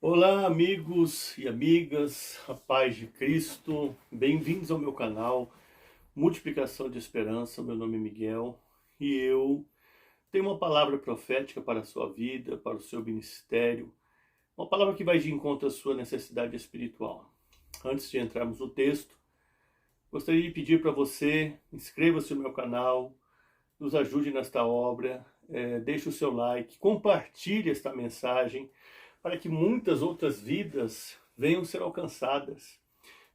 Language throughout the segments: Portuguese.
Olá, amigos e amigas, a paz de Cristo, bem-vindos ao meu canal Multiplicação de Esperança. Meu nome é Miguel e eu tenho uma palavra profética para a sua vida, para o seu ministério, uma palavra que vai de encontro à sua necessidade espiritual. Antes de entrarmos no texto, gostaria de pedir para você, inscreva-se no meu canal, nos ajude nesta obra, deixe o seu like, compartilhe esta mensagem, para que muitas outras vidas venham ser alcançadas.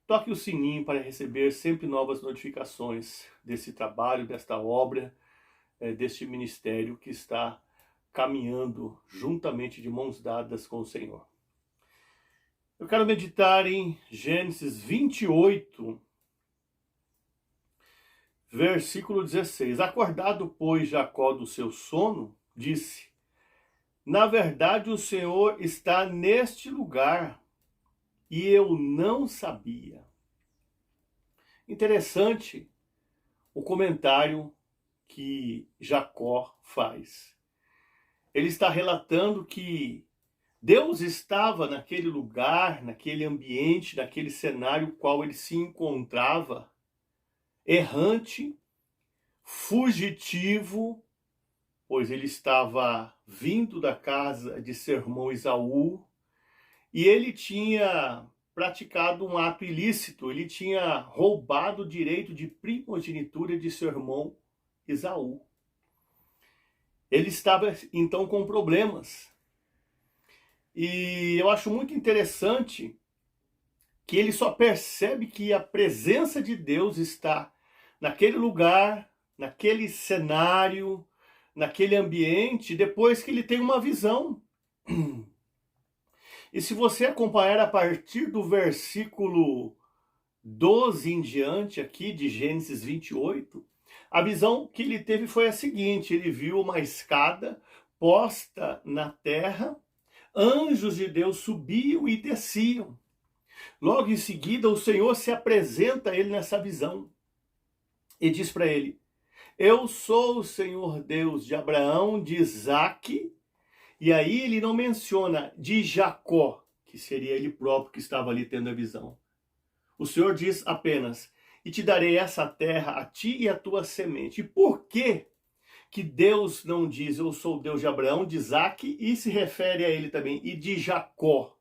Toque o sininho para receber sempre novas notificações desse trabalho, desta obra, deste ministério que está caminhando juntamente de mãos dadas com o Senhor. Eu quero meditar em Gênesis 28, versículo 16. Acordado, pois, Jacó do seu sono, disse: na verdade, o Senhor está neste lugar e eu não sabia. Interessante o comentário que Jacó faz. Ele está relatando que Deus estava naquele lugar, naquele ambiente, naquele cenário qual ele se encontrava, errante, fugitivo, pois ele estava vindo da casa de seu irmão Esaú, e ele tinha praticado um ato ilícito, ele tinha roubado o direito de primogenitura de seu irmão Esaú. Ele estava então com problemas. E eu acho muito interessante que ele só percebe que a presença de Deus está naquele lugar, naquele cenário, naquele ambiente, depois que ele tem uma visão. E se você acompanhar a partir do versículo 12 em diante aqui de Gênesis 28, a visão que ele teve foi a seguinte: ele viu uma escada posta na terra, anjos de Deus subiam e desciam. Logo em seguida, o Senhor se apresenta a ele nessa visão e diz para ele: eu sou o Senhor Deus de Abraão, de Isaque. E aí ele não menciona de Jacó, que seria ele próprio que estava ali tendo a visão. O Senhor diz apenas: e te darei essa terra a ti e a tua semente. E por que Deus não diz eu sou o Deus de Abraão, de Isaque, e se refere a ele também, e de Jacó?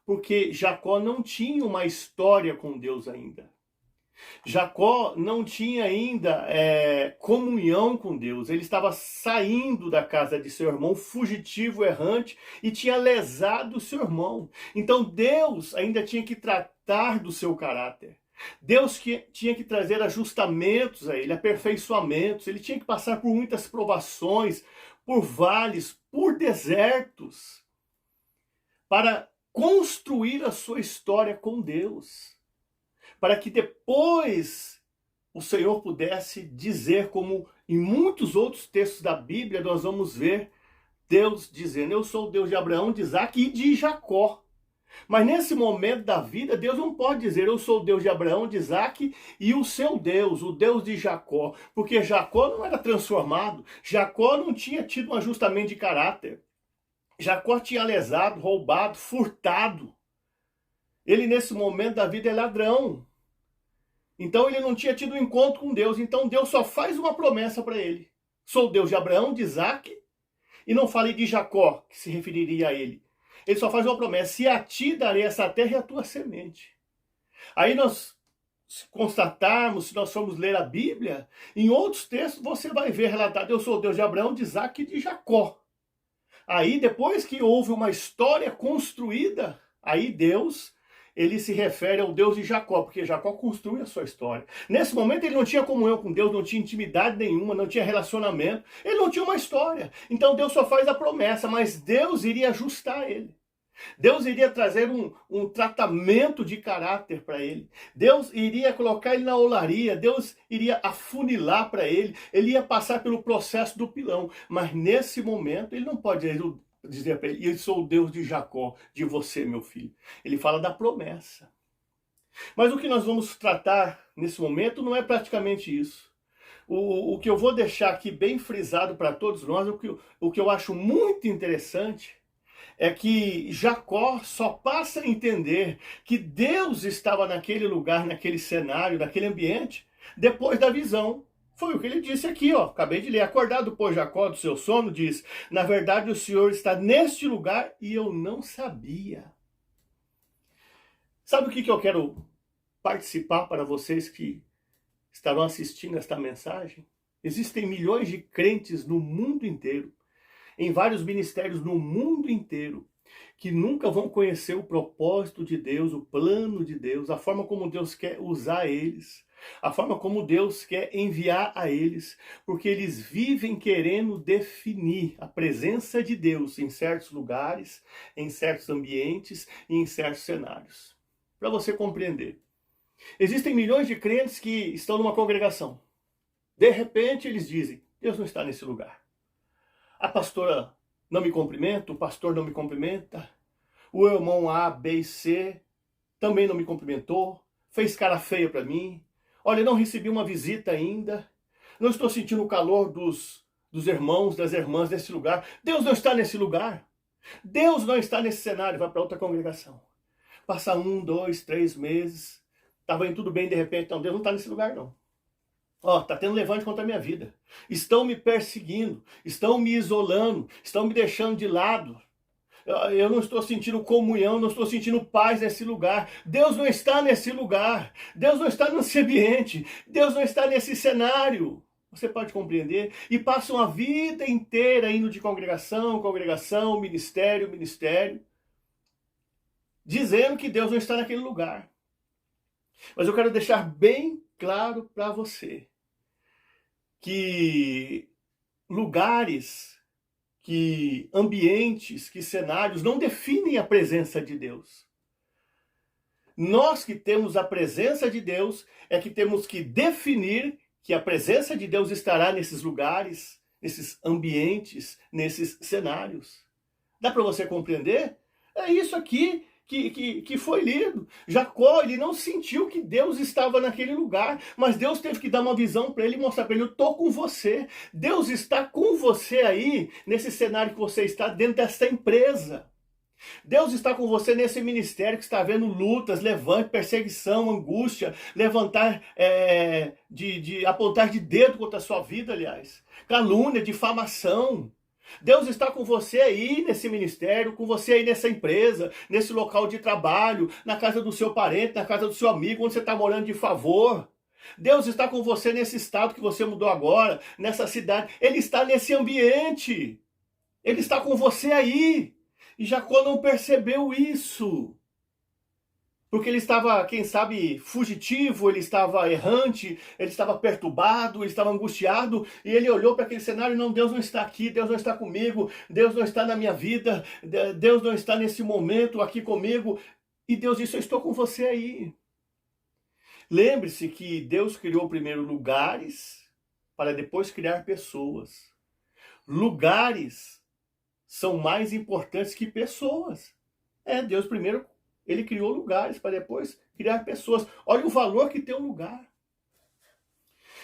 Porque Jacó não tinha uma história com Deus ainda. Jacó não tinha ainda comunhão com Deus. Ele estava saindo da casa de seu irmão, fugitivo, errante, e tinha lesado seu irmão. Então Deus ainda tinha que tratar do seu caráter. Deus tinha que trazer ajustamentos a ele, aperfeiçoamentos. Ele tinha que passar por muitas provações, por vales, por desertos, para construir a sua história com Deus, para que depois o Senhor pudesse dizer, como em muitos outros textos da Bíblia nós vamos ver Deus dizendo: eu sou o Deus de Abraão, de Isaque e de Jacó. Mas nesse momento da vida, Deus não pode dizer: eu sou o Deus de Abraão, de Isaque e o seu Deus, o Deus de Jacó, porque Jacó não era transformado, Jacó não tinha tido um ajustamento de caráter, Jacó tinha lesado, roubado, furtado. Ele nesse momento da vida é ladrão. Então ele não tinha tido um encontro com Deus. Então Deus só faz uma promessa para ele: sou o Deus de Abraão, de Isaque, e não fale de Jacó, que se referiria a ele. Ele só faz uma promessa: e a ti darei essa terra e a tua semente. Aí nós constatarmos, se nós formos ler a Bíblia, em outros textos você vai ver relatado: eu sou o Deus de Abraão, de Isaque e de Jacó. Aí depois que houve uma história construída, aí Deus, ele se refere ao Deus de Jacó, porque Jacó construiu a sua história. Nesse momento ele não tinha comunhão com Deus, não tinha intimidade nenhuma, não tinha relacionamento, ele não tinha uma história. Então Deus só faz a promessa, mas Deus iria ajustar ele. Deus iria trazer um tratamento de caráter para ele. Deus iria colocar ele na olaria. Deus iria afunilar para ele. Ele ia passar pelo processo do pilão. Mas nesse momento ele não pode dizer para ele: eu sou o Deus de Jacó, de você, meu filho. Ele fala da promessa. Mas o que nós vamos tratar nesse momento não é praticamente isso. O que eu vou deixar aqui bem frisado para todos nós, o que eu acho muito interessante, é que Jacó só passa a entender que Deus estava naquele lugar, naquele cenário, naquele ambiente, depois da visão. Foi o que ele disse aqui, ó. Acabei de ler. Acordado, pois, Jacó do seu sono, diz: na verdade, o Senhor está neste lugar e eu não sabia. Sabe o que eu quero participar para vocês que estarão assistindo esta mensagem? Existem milhões de crentes no mundo inteiro, em vários ministérios no mundo inteiro, que nunca vão conhecer o propósito de Deus, o plano de Deus, a forma como Deus quer usar eles, a forma como Deus quer enviar a eles, porque eles vivem querendo definir a presença de Deus em certos lugares, em certos ambientes e em certos cenários. Para você compreender, existem milhões de crentes que estão numa congregação. De repente eles dizem: Deus não está nesse lugar. A pastora não me cumprimenta, o pastor não me cumprimenta, o irmão A, B e C também não me cumprimentou, fez cara feia para mim. Olha, não recebi uma visita ainda, não estou sentindo o calor dos irmãos, das irmãs nesse lugar. Deus não está nesse lugar. Deus não está nesse cenário. Vai para outra congregação. Passa 1, 2, 3 meses, estava indo tudo bem, de repente, não, Deus não está nesse lugar não. Ó, tá tendo levante contra a minha vida. Estão me perseguindo, estão me isolando, estão me deixando de lado. Eu não estou sentindo comunhão, não estou sentindo paz nesse lugar. Deus não está nesse lugar. Deus não está nesse ambiente. Deus não está nesse cenário. Você pode compreender? E passam a vida inteira indo de congregação, congregação, ministério, ministério, dizendo que Deus não está naquele lugar. Mas eu quero deixar bem claro para você que lugares, que ambientes, que cenários não definem a presença de Deus. Nós que temos a presença de Deus é que temos que definir que a presença de Deus estará nesses lugares, nesses ambientes, nesses cenários. Dá para você compreender? É isso aqui que foi lido. Jacó, ele não sentiu que Deus estava naquele lugar, mas Deus teve que dar uma visão para ele e mostrar para ele: eu estou com você. Deus está com você aí, nesse cenário que você está, dentro dessa empresa. Deus está com você nesse ministério que está vendo lutas, levante, perseguição, angústia, levantar, de apontar de dedo contra a sua vida, aliás. Calúnia, difamação. Deus está com você aí nesse ministério, com você aí nessa empresa, nesse local de trabalho, na casa do seu parente, na casa do seu amigo, onde você está morando de favor. Deus está com você nesse estado que você mudou agora, nessa cidade. Ele está nesse ambiente. Ele está com você aí. E Jacó não percebeu isso. Porque ele estava, quem sabe, fugitivo, ele estava errante, ele estava perturbado, ele estava angustiado, e ele olhou para aquele cenário: não, Deus não está aqui, Deus não está comigo, Deus não está na minha vida, Deus não está nesse momento aqui comigo. E Deus disse: eu estou com você aí. Lembre-se que Deus criou primeiro lugares, para depois criar pessoas. Lugares são mais importantes que pessoas. Deus primeiro, ele criou lugares para depois criar pessoas. Olha o valor que tem um lugar.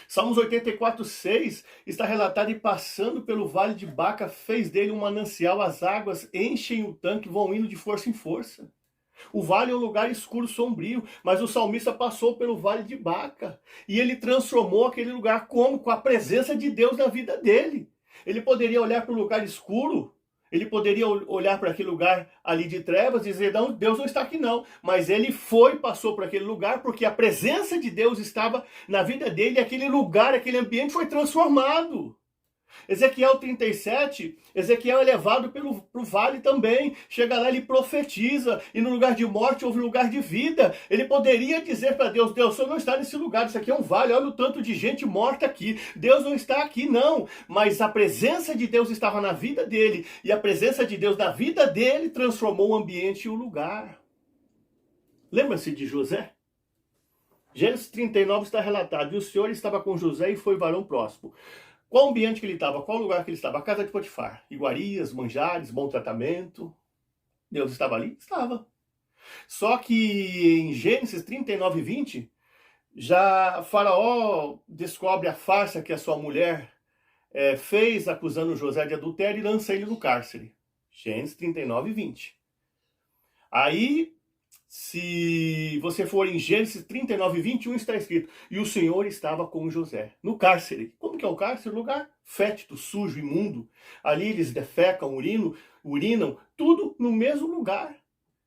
Salmos 84:6 está relatado: e passando pelo vale de Baca, fez dele um manancial, as águas enchem o tanque, vão indo de força em força. O vale é um lugar escuro, sombrio, mas o salmista passou pelo vale de Baca e ele transformou aquele lugar como? Com a presença de Deus na vida dele. Ele poderia olhar para o lugar escuro, ele poderia olhar para aquele lugar ali de trevas e dizer: não, Deus não está aqui não. Mas ele passou por aquele lugar porque a presença de Deus estava na vida dele e aquele lugar, aquele ambiente foi transformado. Ezequiel 37, Ezequiel é levado pro vale também. Chega lá, ele profetiza, e no lugar de morte houve lugar de vida. Ele poderia dizer para Deus: Deus, o Senhor não está nesse lugar, isso aqui é um vale, olha o tanto de gente morta aqui. Deus não está aqui, não. Mas a presença de Deus estava na vida dele, e a presença de Deus na vida dele transformou o ambiente e o lugar. Lembra-se de José? Gênesis 39 está relatado: e o Senhor estava com José e foi varão próspero. Qual ambiente que ele estava? Qual lugar que ele estava? A casa de Potifar. Iguarias, manjares, bom tratamento. Deus estava ali? Estava. Só que em Gênesis 39:20, já Faraó descobre a farsa que a sua mulher fez, acusando José de adultério, e lança ele no cárcere. Gênesis 39 e 20. Aí, se você for em Gênesis 39 e 21, está escrito: e o Senhor estava com José, no cárcere. Como que é o cárcere? Lugar fétido, sujo, imundo. Ali eles defecam, urinam, tudo no mesmo lugar.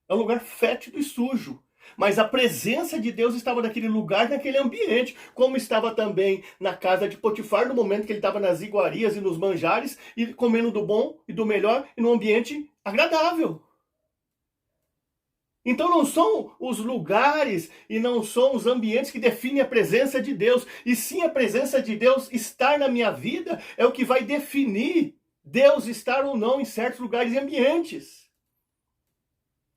É um lugar fétido e sujo. Mas a presença de Deus estava naquele lugar, naquele ambiente, como estava também na casa de Potifar, no momento que ele estava nas iguarias e nos manjares, e comendo do bom e do melhor, e num ambiente agradável. Então não são os lugares e não são os ambientes que definem a presença de Deus, e sim a presença de Deus estar na minha vida é o que vai definir Deus estar ou não em certos lugares e ambientes.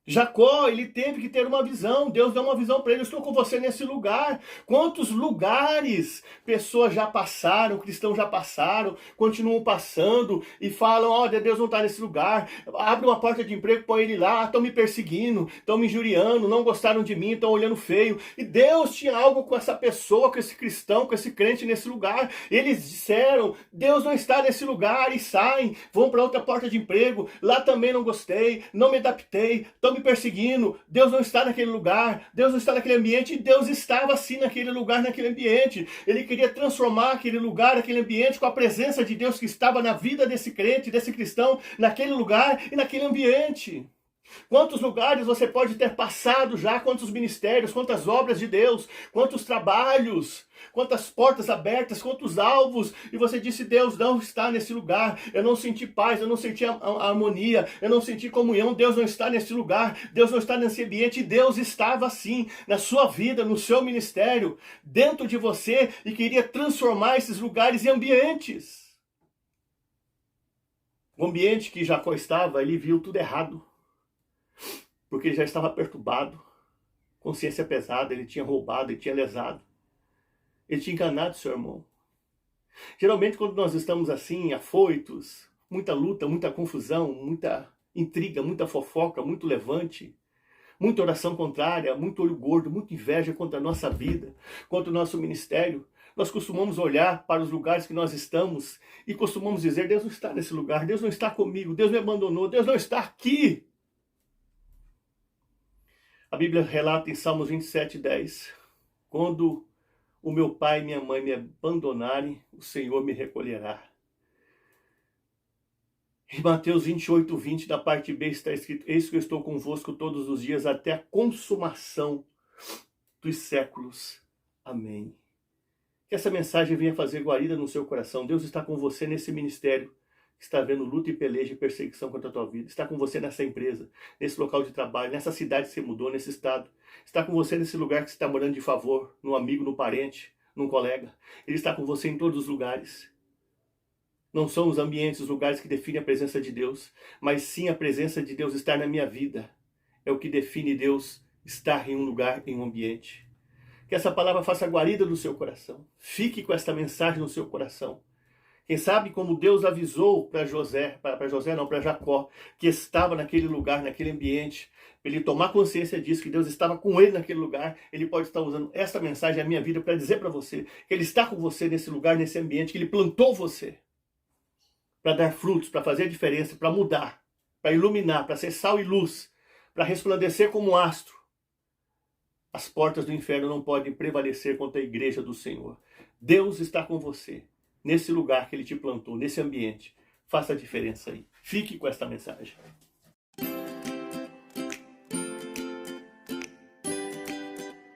Jacó, ele teve que ter uma visão. Deus deu uma visão para ele. Eu estou com você nesse lugar. Quantos lugares pessoas já passaram, cristãos já passaram, continuam passando e falam: olha, Deus não está nesse lugar. Abre uma porta de emprego, põe ele lá. Estão me perseguindo, estão me injuriando, não gostaram de mim, estão olhando feio. E Deus tinha algo com essa pessoa, com esse cristão, com esse crente nesse lugar. Eles disseram: Deus não está nesse lugar, e saem, vão para outra porta de emprego. Lá também não gostei, não me adaptei, estão me perseguindo, Deus não está naquele lugar, Deus não está naquele ambiente, e Deus estava sim naquele lugar, naquele ambiente. Ele queria transformar aquele lugar, aquele ambiente, com a presença de Deus que estava na vida desse crente, desse cristão, naquele lugar e naquele ambiente. Quantos lugares você pode ter passado já, quantos ministérios, quantas obras de Deus, quantos trabalhos, quantas portas abertas, quantos alvos, e você disse: Deus não está nesse lugar, eu não senti paz, eu não senti a harmonia, eu não senti comunhão, Deus não está nesse lugar, Deus não está nesse ambiente. E Deus estava sim na sua vida, no seu ministério, dentro de você, e queria transformar esses lugares em ambientes. O ambiente que Jacó estava, ele viu tudo errado, porque ele já estava perturbado, consciência pesada, ele tinha roubado, ele tinha lesado, ele tinha enganado seu irmão. Geralmente quando nós estamos assim, afoitos, muita luta, muita confusão, muita intriga, muita fofoca, muito levante, muita oração contrária, muito olho gordo, muita inveja contra a nossa vida, contra o nosso ministério, nós costumamos olhar para os lugares que nós estamos e costumamos dizer: Deus não está nesse lugar, Deus não está comigo, Deus me abandonou, Deus não está aqui. A Bíblia relata em Salmos 27:10, quando o meu pai e minha mãe me abandonarem, o Senhor me recolherá. Em Mateus 28:20, da parte B, está escrito: eis que eu estou convosco todos os dias até a consumação dos séculos. Amém. Que essa mensagem venha fazer guarida no seu coração. Deus está com você nesse ministério, está havendo luta e peleja e perseguição contra a tua vida. Está com você nessa empresa, nesse local de trabalho, nessa cidade que você mudou, nesse estado. Está com você nesse lugar que você está morando de favor, num amigo, num parente, num colega. Ele está com você em todos os lugares. Não são os ambientes, os lugares que definem a presença de Deus, mas sim a presença de Deus estar na minha vida. É o que define Deus estar em um lugar, em um ambiente. Que essa palavra faça guarida no seu coração. Fique com esta mensagem no seu coração. Quem sabe como Deus avisou para Jacó, que estava naquele lugar, naquele ambiente, para ele tomar consciência disso, que Deus estava com ele naquele lugar, ele pode estar usando esta mensagem na minha vida para dizer para você que ele está com você nesse lugar, nesse ambiente, que ele plantou você para dar frutos, para fazer a diferença, para mudar, para iluminar, para ser sal e luz, para resplandecer como um astro. As portas do inferno não podem prevalecer contra a igreja do Senhor. Deus está com você, nesse lugar que Ele te plantou, nesse ambiente. Faça a diferença aí. Fique com esta mensagem.